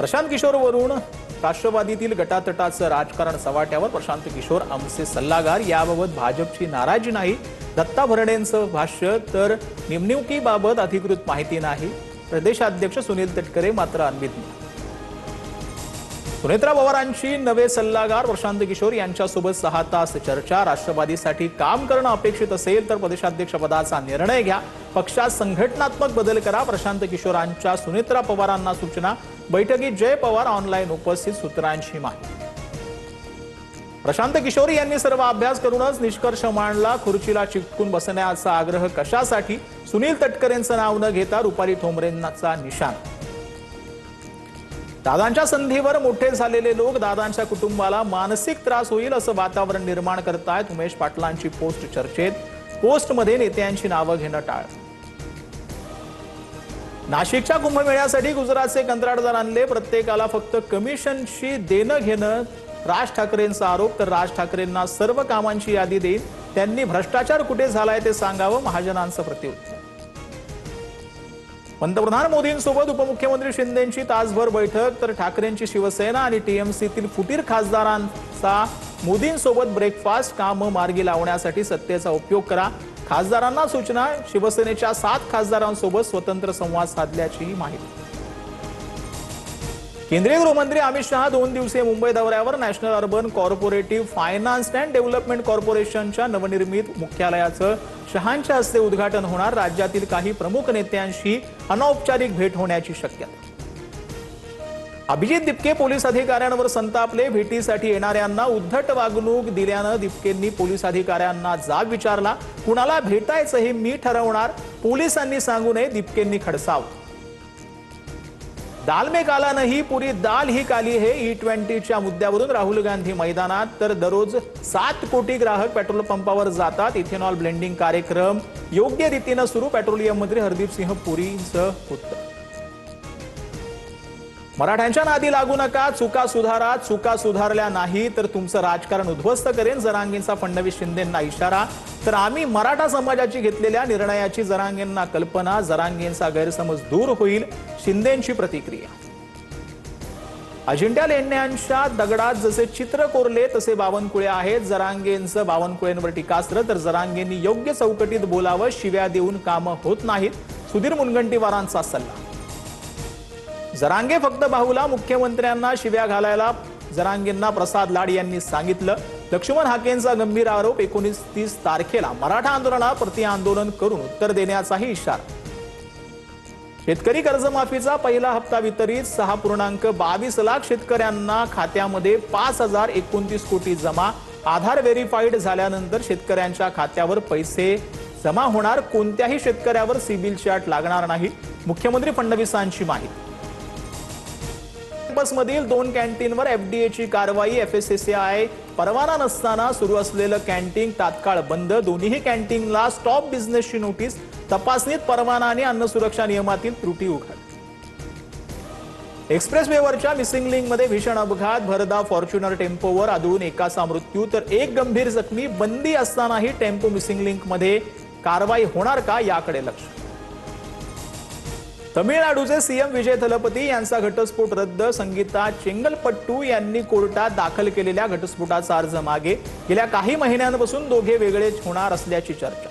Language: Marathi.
प्रशांत किशोरवरून राष्ट्रवादीतील गटातटाचं राजकारण सवाट्यावर. प्रशांत किशोर आमचे सल्लागार, याबाबत भाजपची नाराजी नाही. दत्ता भरडेंचं भाष्य, तर निवडणुकीबाबत अधिकृत माहिती नाही. प्रदेशाध्यक्ष सुनील तटकरे मात्र अनभिज्ञ. सुनेत्रा पवारांची नवे सल्लागार प्रशांत किशोर यांच्यासोबत 6 तास चर्चा. राष्ट्रवादीसाठी काम करणं अपेक्षित असेल तर प्रदेशाध्यक्षपदाचा निर्णय घ्या. पक्षात संघटनात्मक बदल करा. प्रशांत किशोरांच्या सुनेत्रा पवारांना सूचना. बैठकीत जय पवार ऑनलाईन उपस्थित, सूत्रांची माहिती. प्रशांत किशोर यांनी सर्व अभ्यास करूनच निष्कर्ष मांडला. खुर्चीला चिकटून बसण्याचा आग्रह कशासाठी? सुनील तटकरेंचं नाव न घेता रुपाली ठोंबरेंचा निशाण. दादांच्या संधीवर मोठे झालेले लोक दादांच्या कुटुंबाला मानसिक त्रास होईल असं वातावरण निर्माण करतायत. उमेश पाटलांची पोस्ट चर्चेत. पोस्टमध्ये नेत्यांची नावं घेणं टाळ. नाशिकच्या कुंभमेळ्यासाठी गुजरातचे कंत्राटदार आणले. प्रत्येकाला फक्त कमिशनची देणं घेणं राज ठाकरेंचा आरोप. तर राज ठाकरेंना सर्व कामांची यादी देईन, त्यांनी भ्रष्टाचार कुठे झालाय ते सांगावं, महाजनांचं प्रत्युत्तर. पंतप्रधान मोदींसोबत उपमुख्यमंत्री शिंदेंची तासभर बैठक. तर ठाकरेंची शिवसेना आणि टीएमसीतील फुटीर खासदारांचा मोदींसोबत ब्रेकफास्ट. काम मार्गी लावण्यासाठी सत्तेचा उपयोग करा, खासदारांना सूचना. शिवसेनेच्या 7 खासदारांसोबत स्वतंत्र संवाद साधल्याची माहिती. केंद्रीय गृहमंत्री अमित शहा 2 दिवसीय मुंबई दौऱ्यावर. National urban co-operative finance and development कॉर्पोरेशनच्या नवनिर्मित मुख्यालयाचं शहांच्या हस्ते उद्घाटन होणार. राज्यातील काही प्रमुख नेत्यांशी अनौपचारिक भेट होण्याची शक्यता. अभिजित दिपके पोलीस अधिकाऱ्यांवर संतापले. भेटीसाठी येणाऱ्यांना उद्धट वागणूक दिल्यानं दिपकेंनी पोलीस अधिकाऱ्यांना जाब विचारला. कुणाला भेटायचं हे मी ठरवणार, पोलिसांनी सांगू नये, दिपकेंनी खडसावलं. दाल में काला नहीं, पुरी दाल ही काली है. E20च्या मुद्द्यावरून राहुल गांधी मैदानात. तर दररोज 7 कोटी ग्राहक पेट्रोल पंपावर जातात. इथेनॉल ब्लेंडिंग कार्यक्रम योग्य रीतीने सुरू. पेट्रोलियम मंत्री हरदीप सिंह पुरींचं उत्तर. मराठ्यांच्या नादी लागू नका, चुका सुधारा. चुका सुधारल्या नाही तर तुमचं राजकारण उद्ध्वस्त करेन, जरांगेंचा फडणवीस शिंदेंना इशारा. तर आम्ही मराठा समाजाची घेतलेल्या निर्णयाची जरांगेंना कल्पना. जरांगेंचा गैरसमज दूर होईल, शिंदेंची प्रतिक्रिया. अजिंठा लेण्यांच्या दगडात जसे चित्र कोरले तसे बावनकुळे आहेत. जरांगेंचं बावनकुळेंवर टीकास्त्र. तर जरांगेंनी योग्य चौकटीत बोलावं, शिव्या देऊन कामं होत नाहीत, सुधीर मुनगंटीवारांचा सल्ला. जरांगे फक्त बाहुला, मुख्यमंत्र्यांना शिव्या घालायला जरांगेंना प्रसाद लाड यांनी सांगितलं. लक्ष्मण हाकेंचा गंभीर आरोप. 29-30 तारखेला मराठा आंदोलनात प्रतिआंदोलन करून उत्तर देण्याचाही इशारा. शेतकरी कर्जमाफीचा पहिला हप्ता वितरित. 6.22 लाख शेतकऱ्यांना खात्यामध्ये 5,029 कोटी जमा. आधार व्हेरीफाईड झाल्यानंतर शेतकऱ्यांच्या खात्यावर पैसे जमा होणार. कोणत्याही शेतकऱ्यावर सिबिल चार्ट लागणार नाही, मुख्यमंत्री फडणवीसांची माहिती. कॅम्पसमधील 2 कॅन्टीनवर एफडीएची कारवाई. FSSAI परवाना नसताना सुरू असलेलं कॅन्टीन तात्काळ बंद. दोन्ही कॅन्टीनला स्टॉप बिझनेसची नोटीस. तपासणीत परवाना आणि अन्न सुरक्षा नियमातील त्रुटी उघड. एक्सप्रेसवेवरच्या मिसिंग लिंकमध्ये भीषण अपघात. भरधाव फॉर्च्युनर टेम्पोवर आदळून एकाचा मृत्यू तर 1 गंभीर जखमी. बंदी असतानाही टेम्पो मिसिंग लिंकमध्ये कारवाई होणार का, याकडे लक्ष. तमिळनाडूचे सीएम विजय थलपती यांचा घटस्फोट रद्द. संगीता चेंगलपट्टू यांनी कोर्टात दाखल केलेल्या घटस्फोटाचा अर्ज मागे. गेल्या काही महिन्यांपासून दोघे वेगळे होणार असल्याची चर्चा.